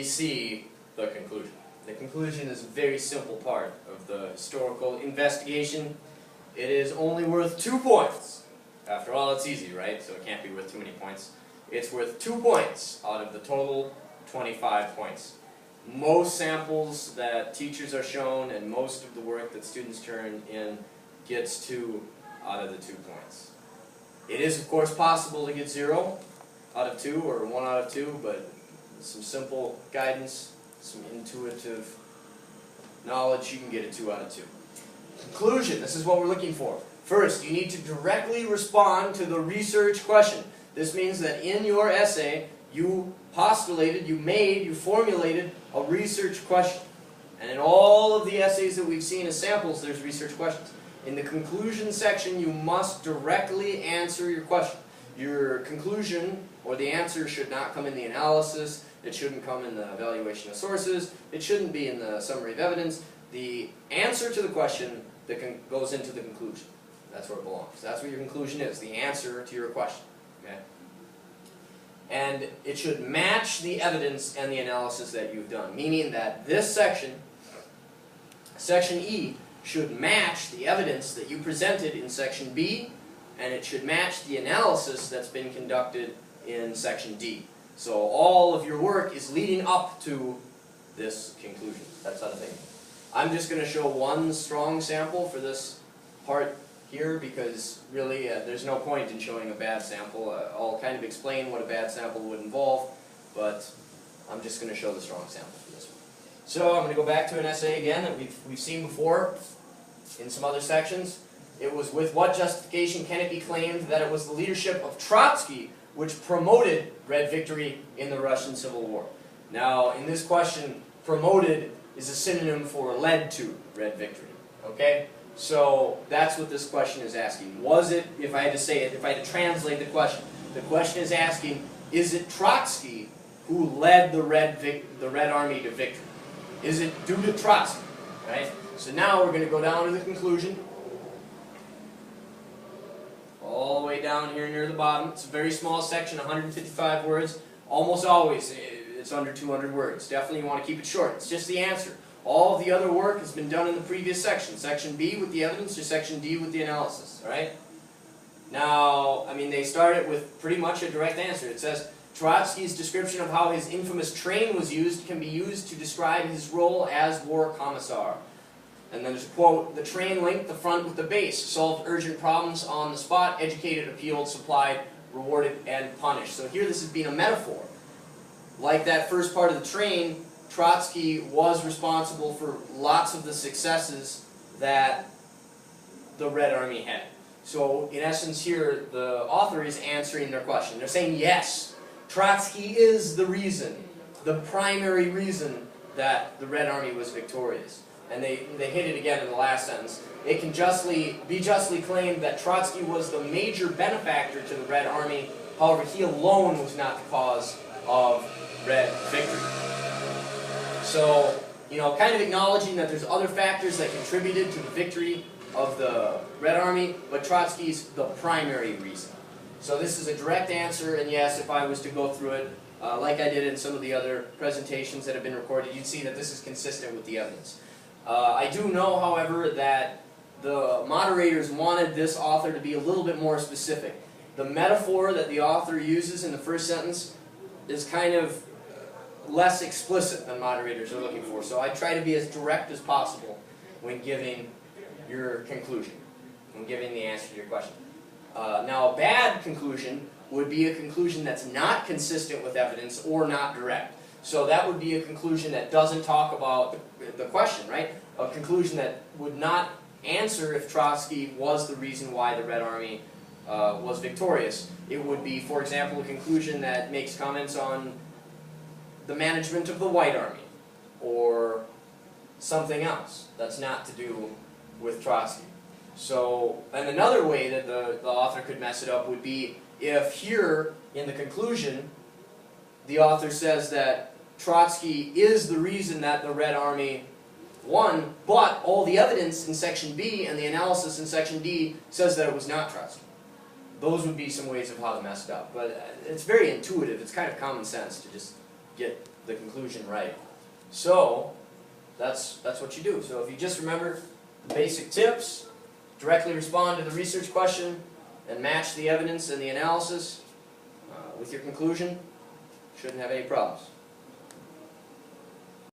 see the conclusion. The conclusion is a very simple part of the historical investigation. It is only worth 2 points. After all, it's easy, right? So it can't be worth too many points. It's worth 2 points out of the total 25 points. Most samples that teachers are shown and most of the work that students turn in gets 2 out of the 2 points. It is, of course, possible to get 0 out of 2 or 1 out of 2, but some simple guidance, some intuitive knowledge, you can get a 2 out of 2. Conclusion, this is what we're looking for. First, you need to directly respond to the research question. This means that in your essay, you postulated, you formulated a research question. And in all of the essays that we've seen as samples, there's research questions. In the conclusion section, you must directly answer your question. Your conclusion, or the answer, should not come in the analysis. It shouldn't come in the evaluation of sources. It shouldn't be in the summary of evidence. The answer to the question that goes into the conclusion. That's where it belongs. That's what your conclusion is, the answer to your question. Okay? And it should match the evidence and the analysis that you've done, meaning that this section, Section E, should match the evidence that you presented in Section B, and it should match the analysis that's been conducted in Section D. So all of your work is leading up to this conclusion. That's how to think. I'm just going to show one strong sample for this part here because really there's no point in showing a bad sample. I'll kind of explain what a bad sample would involve, but I'm just going to show the strong sample for this one. So I'm going to go back to an essay again that we've seen before in some other sections. It was, with what justification can it be claimed that it was the leadership of Trotsky which promoted Red victory in the Russian Civil War? Now, in this question, promoted is a synonym for led to Red victory. Okay? So that's what this question is asking. Was it, if I had to say it, if I had to translate the question is asking, is it Trotsky who led the Red Army to victory? Is it due to Trotsky? Right? So now we're going to go down to the conclusion. All the way down here near the bottom. It's a very small section, 155 words. Almost always it's under 200 words. Definitely you want to keep it short. It's just the answer. All of the other work has been done in the previous section. Section B with the evidence or Section D with the analysis. Alright? Now, I mean, they start it with pretty much a direct answer. It says, Trotsky's description of how his infamous train was used can be used to describe his role as war commissar. And then there's a quote, the train linked the front with the base, solved urgent problems on the spot, educated, appealed, supplied, rewarded, and punished. So here this is being a metaphor. Like that first part of the train, Trotsky was responsible for lots of the successes that the Red Army had. So in essence here, the author is answering their question. They're saying, yes, Trotsky is the reason, the primary reason that the Red Army was victorious. And they hit it again in the last sentence. It can be justly claimed that Trotsky was the major benefactor to the Red Army. However, he alone was not the cause of Red victory. So, you know, kind of acknowledging that there's other factors that contributed to the victory of the Red Army, but Trotsky's the primary reason. So this is a direct answer, and yes, if I was to go through it, like I did in some of the other presentations that have been recorded, you'd see that this is consistent with the evidence. I do know, however, that the moderators wanted this author to be a little bit more specific. The metaphor that the author uses in the first sentence is kind of less explicit than moderators are looking for. So I try to be as direct as possible when giving your conclusion, when giving the answer to your question. Now, a bad conclusion would be a conclusion that's not consistent with evidence or not direct. So that would be a conclusion that doesn't talk about the question, right? A conclusion that would not answer if Trotsky was the reason why the Red Army was victorious. It would be, for example, a conclusion that makes comments on the management of the White Army or something else that's not to do with Trotsky. So, and another way that the author could mess it up would be if here in the conclusion the author says that Trotsky is the reason that the Red Army won, but all the evidence in Section B and the analysis in Section D says that it was not Trotsky. Those would be some ways of how to mess it up. But it's very intuitive. It's kind of common sense to just get the conclusion right. So, that's what you do. So if you just remember the basic tips, directly respond to the research question, and match the evidence and the analysis with your conclusion, shouldn't have any problems.